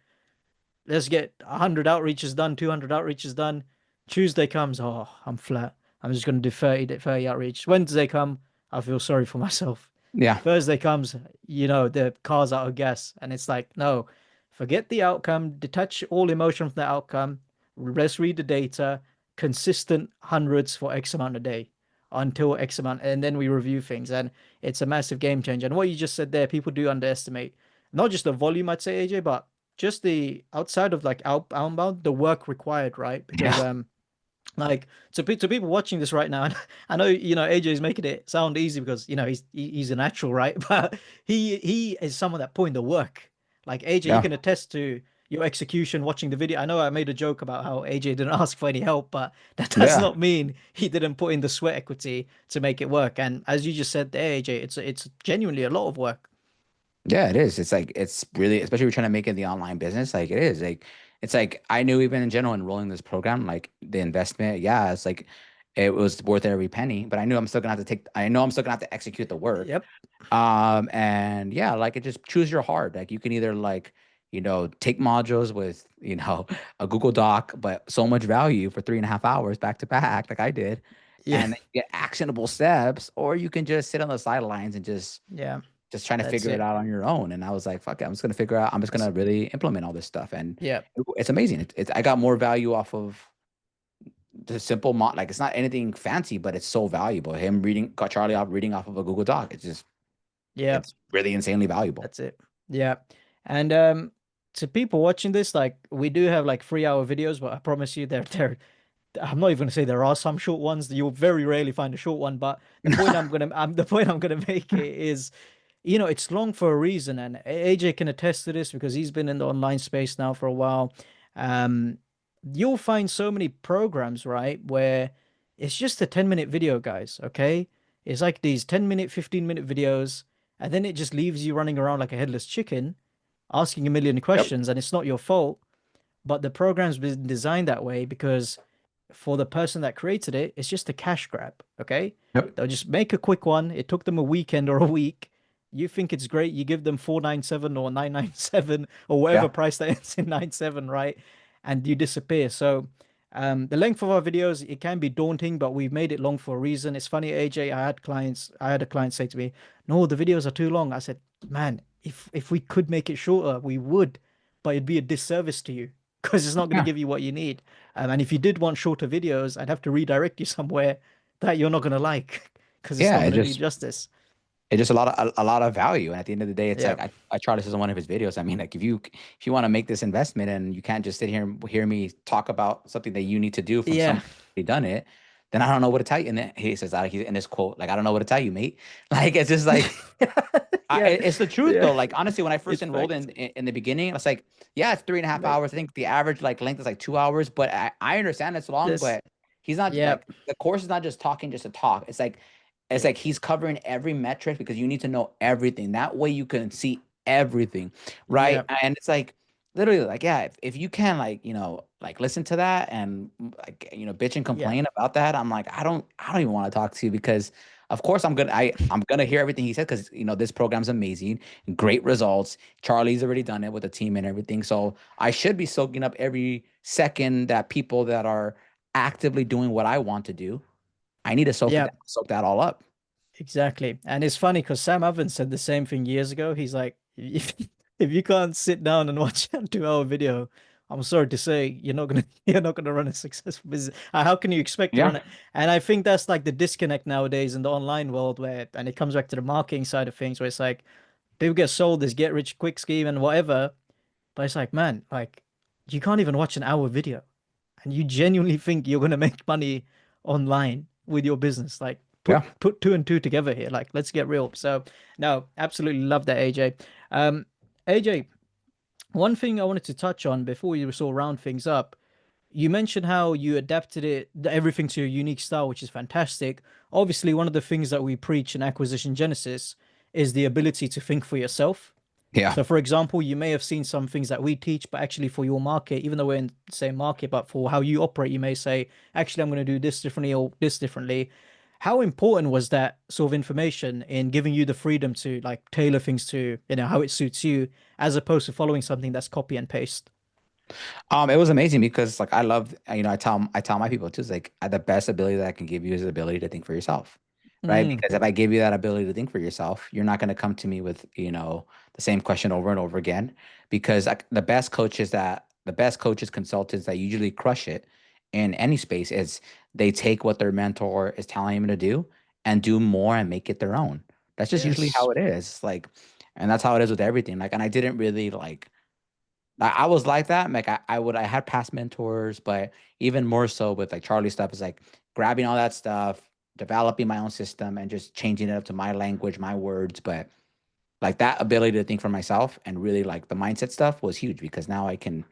[SPEAKER 1] Let's get 100 outreaches done, 200 outreaches done. Tuesday comes, oh, I'm flat. I'm just going to do 30 outreach. Wednesday come, I feel sorry for myself.
[SPEAKER 2] yeah,
[SPEAKER 1] Thursday comes, the car's out of gas. And it's like, no, forget the outcome, detach all emotion from the outcome. Let's read the data, consistent hundreds for X amount a day until X amount. And then we review things. And it's a massive game changer. And what you just said there, people do underestimate not just the volume, I'd say, AJ, but just the outside of like outbound, the work required, right? Because
[SPEAKER 2] yeah,
[SPEAKER 1] like to people watching this right now, and I know AJ is making it sound easy because he's a natural, right? But he is someone that put in the work. Like AJ, you
[SPEAKER 2] yeah,
[SPEAKER 1] can attest to your execution watching the video. I know I made a joke about how AJ didn't ask for any help, but that does
[SPEAKER 2] yeah.
[SPEAKER 1] not mean he didn't put in the sweat equity to make it work. And as you just said there, AJ, it's genuinely a lot of work.
[SPEAKER 2] Yeah, it is. It's like it's really, especially if you're trying to make it the online business. Like it is. Like it's like I knew even in general enrolling this program, like the investment, yeah, it's like it was worth every penny. But I knew I'm still gonna have to take. I know I'm still gonna have to execute the work.
[SPEAKER 1] Yep.
[SPEAKER 2] And yeah, like it just choose your hard. Like you can either like take modules with a Google Doc, but so much value for 3.5 hours back to back, like I did,
[SPEAKER 1] Yeah.
[SPEAKER 2] and then you get actionable steps, or you can just sit on the sidelines and
[SPEAKER 1] Yeah.
[SPEAKER 2] just trying to
[SPEAKER 1] That's
[SPEAKER 2] figure it
[SPEAKER 1] it.
[SPEAKER 2] out on your own. And I was like, fuck it, I'm just gonna figure out. I'm just
[SPEAKER 1] That's
[SPEAKER 2] gonna really implement all this stuff, and
[SPEAKER 1] yeah.
[SPEAKER 2] it's amazing. I got more value off of the simple mod. Like it's not anything fancy, but it's so valuable. Him reading, got Charlie off reading off of a Google Doc.
[SPEAKER 1] Yeah.
[SPEAKER 2] It's really insanely valuable.
[SPEAKER 1] That's it. Yeah. And to people watching this, like we do have like 3 hour videos, but I promise you they're I'm not even gonna say there are some short ones. You'll very rarely find a short one, but the point I'm gonna make it is, it's long for a reason, and AJ can attest to this because he's been in the online space now for a while. Um, you'll find so many programs, right, where it's just a 10-minute video, guys, okay? It's like these 10-minute, 15-minute videos, and then it just leaves you running around like a headless chicken, asking a million
[SPEAKER 2] Yep.
[SPEAKER 1] questions, and it's not your fault, but the program's been designed that way because for the person that created it, it's just a cash grab, okay?
[SPEAKER 2] Yep.
[SPEAKER 1] They'll just make a quick one. It took them a weekend or a week. You think it's great, you give them 497 or 997 or whatever
[SPEAKER 2] Yeah.
[SPEAKER 1] price that ends in 97, right? And you disappear. So the length of our videos, it can be daunting, but we've made it long for a reason. It's funny, AJ, I had a client say to me, no, the videos are too long. I said, man, if we could make it shorter, we would, but it'd be a disservice to you because it's not going to
[SPEAKER 2] Yeah.
[SPEAKER 1] give you what you need. And if you did want shorter videos, I'd have to redirect you somewhere that you're not going to like because it's not
[SPEAKER 2] Yeah.
[SPEAKER 1] going to do justice.
[SPEAKER 2] It's just a lot of value. And at the end of the day, it's
[SPEAKER 1] Yeah.
[SPEAKER 2] like I try this as one of his videos. I mean, like if you want to make this investment and you can't just sit here and hear me talk about something that you need to do from
[SPEAKER 1] Yeah.
[SPEAKER 2] somebody who done it, then I don't know what to tell you. And then he says, he's in this quote, like, I don't know what to tell you, mate. Like it's just like
[SPEAKER 1] Yeah.
[SPEAKER 2] It's the truth
[SPEAKER 1] Yeah.
[SPEAKER 2] though. Like honestly, when I first
[SPEAKER 1] It's
[SPEAKER 2] enrolled
[SPEAKER 1] fact.
[SPEAKER 2] in the beginning, it's like, yeah, it's 3.5 hours.
[SPEAKER 1] Mate,
[SPEAKER 2] I think the average like length is like 2 hours, but I understand it's long,
[SPEAKER 1] this,
[SPEAKER 2] but he's not
[SPEAKER 1] yeah.
[SPEAKER 2] like the course is not just talking just to talk. It's
[SPEAKER 1] Yeah.
[SPEAKER 2] like he's covering every metric because you need to know everything. That way you can see everything, right?
[SPEAKER 1] Yeah.
[SPEAKER 2] And it's like literally like, yeah, if you can like, like listen to that and like, bitch and
[SPEAKER 1] Yeah.
[SPEAKER 2] complain about that, I'm like, I don't even want to talk to you because of course I'm gonna hear everything he said because this program's amazing, great results. Charlie's already done it with the team and everything. So I should be soaking up every second that people that are actively doing what I want to do. I need to
[SPEAKER 1] Yeah.
[SPEAKER 2] soak that all up.
[SPEAKER 1] Exactly. And it's funny because Sam Evans said the same thing years ago. He's like, if you can't sit down and watch a 2 hour video, I'm sorry to say you're not gonna run a successful business. How can you expect to
[SPEAKER 2] Yeah.
[SPEAKER 1] run it? And I think that's like the disconnect nowadays in the online world where, and it comes back to the marketing side of things where it's like people get sold this get rich quick scheme and whatever, but it's like, man, like you can't even watch an hour video and you genuinely think you're gonna make money online with your business. Like put
[SPEAKER 2] Yeah.
[SPEAKER 1] put two and two together here. Like let's get real. So no, absolutely love that, AJ. AJ, one thing I wanted to touch on before we sort of round things up. You mentioned how you adapted everything to your unique style, which is fantastic. Obviously, one of the things that we preach in Acquisition Genesis is the ability to think for yourself.
[SPEAKER 2] Yeah.
[SPEAKER 1] So, for example, you may have seen some things that we teach, but actually for your market, even though we're in the same market, but for how you operate, you may say, actually, I'm going to do this differently or this differently. How important was that sort of information in giving you the freedom to like tailor things to, how it suits you, as opposed to following something that's copy and paste?
[SPEAKER 2] It was amazing because like I love, I tell my people too, it's like the best ability that I can give you is the ability to think for yourself, right?
[SPEAKER 1] Mm,
[SPEAKER 2] Because if I give you that ability to think for yourself, you're not going to come to me with, the same question over and over again. Because like, the best coaches, consultants that usually crush it in any space is they take what their mentor is telling them to do and do more and make it their own. That's just usually
[SPEAKER 1] yes.
[SPEAKER 2] how it is. Like, and that's how it is with everything. Like, and I didn't really like I was like that. Like I had past mentors, but even more so with like Charlie stuff is like grabbing all that stuff, developing my own system and just changing it up to my language, my words. But like that ability to think for myself and really like the mindset stuff was huge because now I can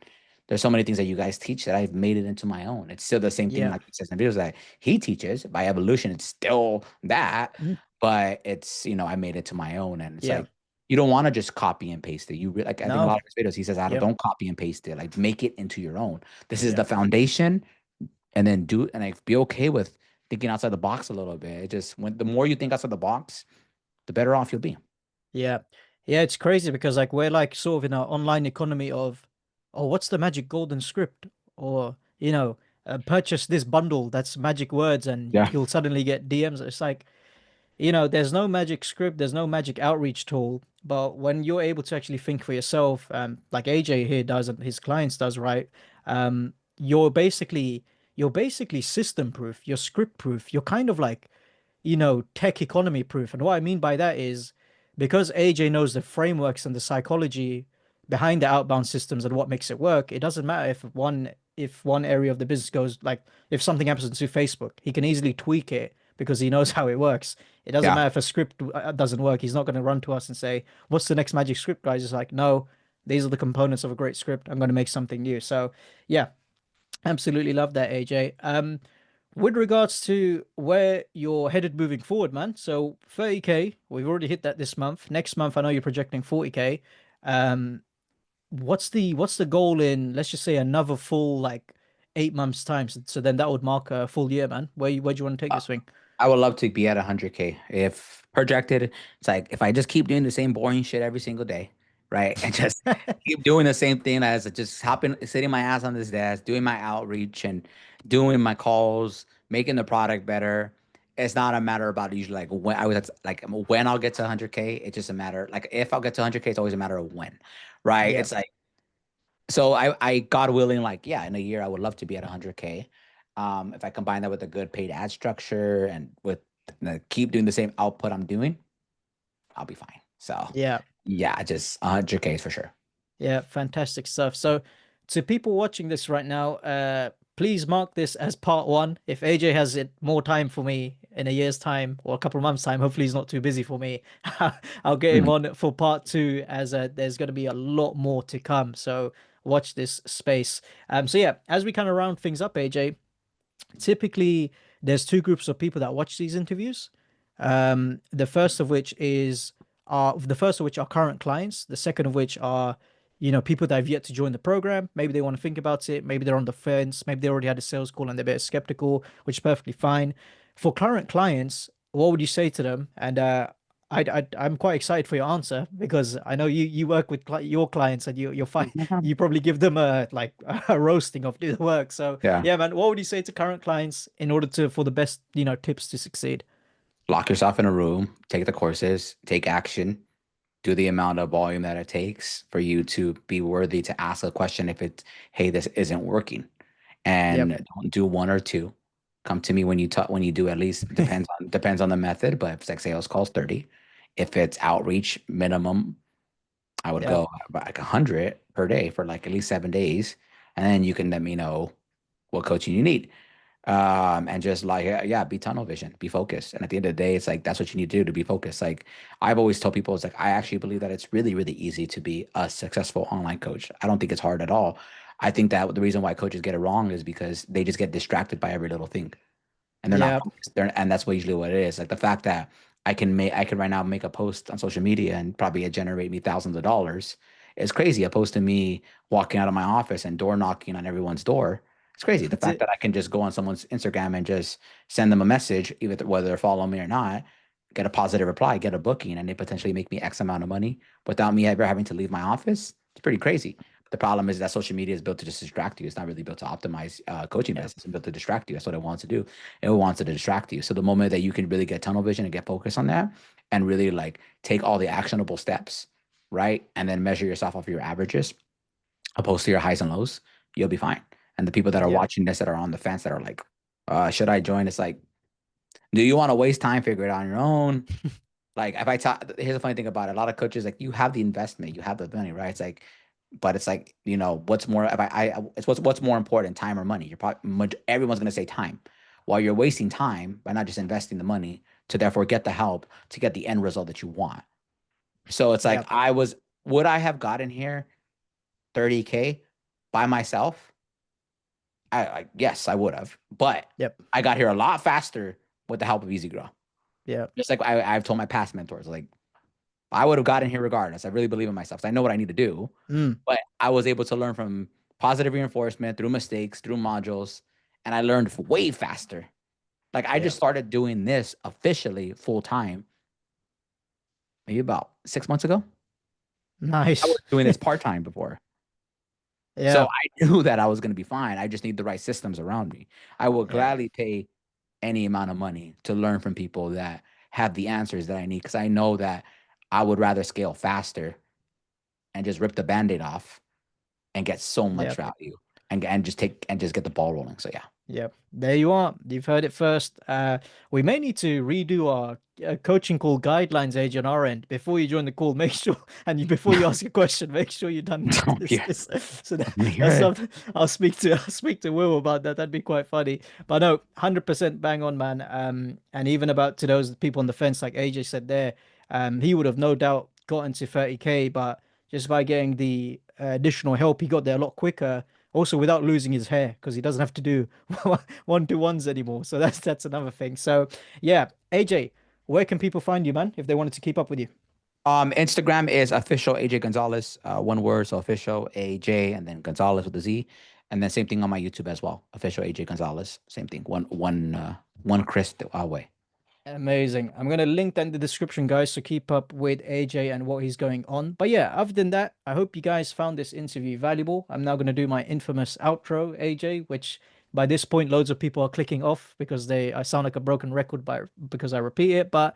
[SPEAKER 2] there's so many things that you guys teach that I've made it into my own. It's still the same thing
[SPEAKER 1] Yeah.
[SPEAKER 2] like he says in videos that he teaches by evolution. It's still that,
[SPEAKER 1] Mm,
[SPEAKER 2] but it's, I made it to my own. And it's
[SPEAKER 1] yeah.
[SPEAKER 2] like, you don't want to just copy and paste it. Like, I think a
[SPEAKER 1] No.
[SPEAKER 2] lot of his videos, he says, I
[SPEAKER 1] Yep.
[SPEAKER 2] don't copy and paste it. Like, make it into your own. This is the
[SPEAKER 1] Yep.
[SPEAKER 2] foundation, and then do, and like, be okay with thinking outside the box a little bit. It just, when the more you think outside the box, the better off you'll be.
[SPEAKER 1] Yeah. Yeah, it's crazy because like we're like sort of in our online economy of, oh, what's the magic golden script? Or, purchase this bundle that's magic words and
[SPEAKER 2] Yeah.
[SPEAKER 1] you'll suddenly get DMs. It's like, there's no magic script, there's no magic outreach tool. But when you're able to actually think for yourself, like AJ here does and his clients does, right? Um, you're basically you're basically system proof, you're script proof, you're kind of like tech economy proof. And what I mean by that is because AJ knows the frameworks and the psychology behind the outbound systems and what makes it work, it doesn't matter if one area of the business goes like if something happens to Facebook, he can easily tweak it because he knows how it works. It doesn't
[SPEAKER 2] Yeah.
[SPEAKER 1] matter if a script doesn't work. He's not going to run to us and say, "What's the next magic script, guys?" It's like, "No, these are the components of a great script. I'm going to make something new." So, yeah, absolutely love that, AJ. With regards to where you're headed moving forward, man. So 30K, we've already hit that this month. Next month, I know you're projecting 40K. Um, what's the goal in, let's just say, another full like 8 months time? So then that would mark a full year, man. Where do you want to take
[SPEAKER 2] Uh,
[SPEAKER 1] this thing?
[SPEAKER 2] I would love to be at 100K. If projected, it's like if I just keep doing the same boring shit every single day, right? And just keep doing the same thing as just hopping, sitting my ass on this desk, doing my outreach and doing my calls, making the product better. It's not a matter about usually like when I was like when I'll get to 100K. It's just a matter like if I'll get to 100K, it's always a matter of when, right?
[SPEAKER 1] Yeah,
[SPEAKER 2] It's like so God willing, like, yeah, in a year, I would love to be at 100K. If I combine that with a good paid ad structure and with keep doing the same output I'm doing, I'll be fine. So
[SPEAKER 1] yeah.
[SPEAKER 2] yeah, just 100K is for sure.
[SPEAKER 1] Yeah, fantastic stuff. So, to people watching this right now, please mark this as part one. If AJ has it more time for me, in a year's time or a couple of months' time. Hopefully, he's not too busy for me. I'll get him
[SPEAKER 2] Mhm.
[SPEAKER 1] on for part two, as there's going to be a lot more to come. So watch this space. So yeah, as we kind of round things up, AJ, typically there's two groups of people that watch these interviews. The first of which is the first of which are current clients. The second of which are, people that have yet to join the program. Maybe they want to think about it. Maybe they're on the fence. Maybe they already had a sales call and they're a bit skeptical, which is perfectly fine. For current clients, what would you say to them? And I'm quite excited for your answer because I know you work with your clients and you're fine. You probably give them a like a roasting of the work. So
[SPEAKER 2] Yeah.
[SPEAKER 1] yeah, man, what would you say to current clients in order to for the best, tips to succeed?
[SPEAKER 2] Lock yourself in a room, take the courses, take action, do the amount of volume that it takes for you to be worthy to ask a question if it's, hey, this isn't working. And
[SPEAKER 1] Yep.
[SPEAKER 2] don't do one or two. Come to me when you talk when you do at least depends on the method, but if it's like sales calls, 30. If it's outreach minimum, I would
[SPEAKER 1] Yep.
[SPEAKER 2] go like 100 per day for like at least 7 days. And then you can let me know what coaching you need. And just like, yeah, be tunnel vision, be focused. And at the end of the day, it's like, that's what you need to do to be focused. Like I've always told people, it's like, I actually believe that it's really, really easy to be a successful online coach. I don't think it's hard at all. I think that the reason why coaches get it wrong is because they just get distracted by every little thing and they're not
[SPEAKER 1] Yep.
[SPEAKER 2] focused. And that's what usually what it is. Like the fact that I can right now make a post on social media and probably generate me thousands of dollars is crazy. Opposed to me walking out of my office and door knocking on everyone's door. It's crazy. The
[SPEAKER 1] That's
[SPEAKER 2] fact
[SPEAKER 1] it.
[SPEAKER 2] that I can just go on someone's Instagram and just send them a message, either whether they're following me or not, get a positive reply, get a booking, and they potentially make me X amount of money without me ever having to leave my office. It's pretty crazy. The problem is that social media is built to just distract you. It's not really built to optimize coaching
[SPEAKER 1] Yep.
[SPEAKER 2] business. It's built to distract you. That's what it wants to do. It wants to distract you. So the moment that you can really get tunnel vision and get focused on that and really like take all the actionable steps, right? And then measure yourself off your averages opposed to your highs and lows, you'll be fine. And the people that are
[SPEAKER 1] Yep.
[SPEAKER 2] watching this that are on the fence that are like, should I join? It's like, do you want to waste time? Figure it out on your own. Like if I talk, here's the funny thing about it. A lot of coaches, like you have the investment, you have the money, right? It's like, but it's like, what's more, if it's what's more important, time or money? You're probably, everyone's going to say time. While you're wasting time by not just investing the money to therefore get the help to get the end result that you want. So it's like,
[SPEAKER 1] Yep.
[SPEAKER 2] would I have gotten here 30K by myself? Yes, I would have, but
[SPEAKER 1] Yep.
[SPEAKER 2] I got here a lot faster with the help of EasyGrow.
[SPEAKER 1] Yep.
[SPEAKER 2] Just like I've told my past mentors, like I would have gotten here regardless. I really believe in myself. I know what I need to do,
[SPEAKER 1] Mm.
[SPEAKER 2] but I was able to learn from positive reinforcement through mistakes, through modules, and I learned way faster. Like I just
[SPEAKER 1] Yep.
[SPEAKER 2] started doing this officially full time maybe about 6 months ago. I was
[SPEAKER 1] Nice.
[SPEAKER 2] doing this part time before. So
[SPEAKER 1] Yep.
[SPEAKER 2] I knew that I was going to be fine. I just need the right systems around me. I will
[SPEAKER 1] Yep.
[SPEAKER 2] gladly pay any amount of money to learn from people that have the answers that I need because I know that I would rather scale faster and just rip the band-aid off and get so much
[SPEAKER 1] Yep.
[SPEAKER 2] value and just get the ball rolling. So yeah.
[SPEAKER 1] Yep. There you are. You've heard it first. We may need to redo our coaching call guidelines, age on our end. Before you join the call, make sure, and before you ask a question, make sure you're done
[SPEAKER 2] Oh,
[SPEAKER 1] this.
[SPEAKER 2] yeah.
[SPEAKER 1] This. So
[SPEAKER 2] You're
[SPEAKER 1] that's
[SPEAKER 2] it.
[SPEAKER 1] something I'll speak to Will about that. That'd be quite funny. But no, 100% bang on, man. And even about to those people on the fence, like AJ said there, he would have no doubt gotten to 30K, but just by getting the additional help, he got there a lot quicker. Also, without losing his hair, because he doesn't have to do one-to-ones anymore. So that's another thing. So yeah, AJ, where can people find you, man, if they wanted to keep up with you?
[SPEAKER 2] Instagram is official AJ Gonzalez, one word, so official AJ and then Gonzalez with a Z. And then same thing on my YouTube as well. Official AJ Gonzalez. Same thing. One crisp way.
[SPEAKER 1] Amazing. I'm gonna link that in the description, guys, so keep up with AJ and what he's going on. But yeah, other than that, I hope you guys found this interview valuable. I'm now gonna do my infamous outro, AJ, which by this point loads of people are clicking off because I sound like a broken record because I repeat it. But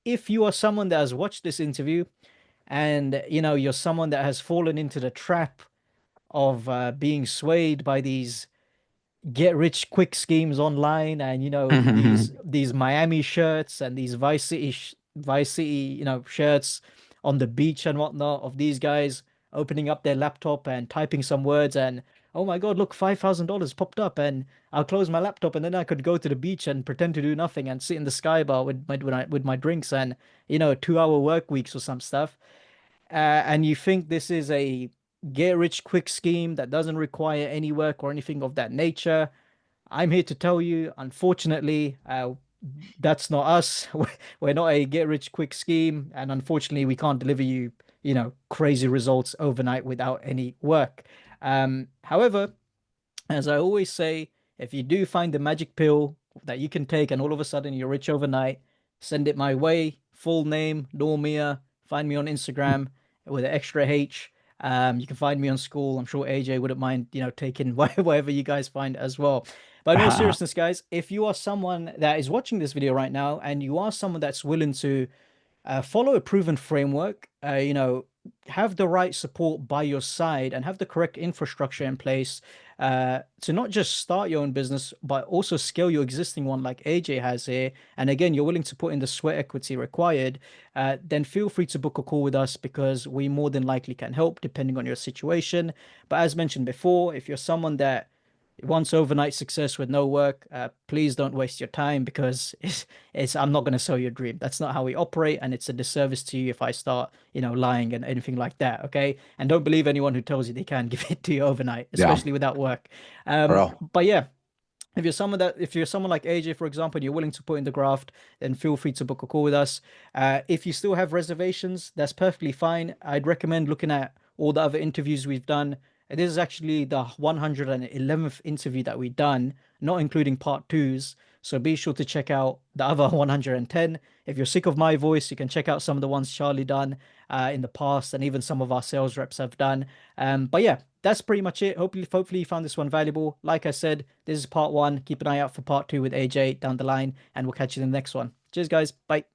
[SPEAKER 1] if you are someone that has watched this interview and you're someone that has fallen into the trap of being swayed by these get rich quick schemes online and these Miami shirts and these Vice City shirts on the beach and whatnot of these guys. opening up their laptop and typing some words and oh my God, look, $5,000 popped up and I'll close my laptop and then I could go to the beach and pretend to do nothing and sit in the sky bar with my drinks and 2 hour work weeks or some stuff. And you think this is a get rich quick scheme that doesn't require any work or anything of that nature. I'm here to tell you, unfortunately, that's not us. We're not a get rich quick scheme, and unfortunately, we can't deliver you, crazy results overnight without any work. However, as I always say, if you do find the magic pill that you can take and all of a sudden you're rich overnight, send it my way. Full name, Normia. Find me on Instagram with an extra H. You can find me on school. I'm sure AJ wouldn't mind, taking whatever you guys find as well. But in all seriousness, guys, if you are someone that is watching this video right now and you are someone that's willing to follow a proven framework, have the right support by your side and have the correct infrastructure in place to not just start your own business, but also scale your existing one like AJ has here. And again, you're willing to put in the sweat equity required, then feel free to book a call with us because we more than likely can help depending on your situation. But as mentioned before, if you're someone that wants overnight success with no work, please don't waste your time because I'm not going to sell your dream. That's not how we operate, and it's a disservice to you if I start, lying and anything like that. Okay, and don't believe anyone who tells you they can give it to you overnight,
[SPEAKER 2] Yeah,
[SPEAKER 1] especially without work.
[SPEAKER 2] bro.
[SPEAKER 1] But yeah, if you're someone like AJ, for example, and you're willing to put in the graft, then feel free to book a call with us. If you still have reservations, that's perfectly fine. I'd recommend looking at all the other interviews we've done. This is actually the 111th interview that we've done, not including part twos. So be sure to check out the other 110. If you're sick of my voice, you can check out some of the ones Charlie done in the past, and even some of our sales reps have done. But yeah, that's pretty much it. Hopefully you found this one valuable. Like I said, this is part one. Keep an eye out for part two with AJ down the line, and we'll catch you in the next one. Cheers, guys. Bye.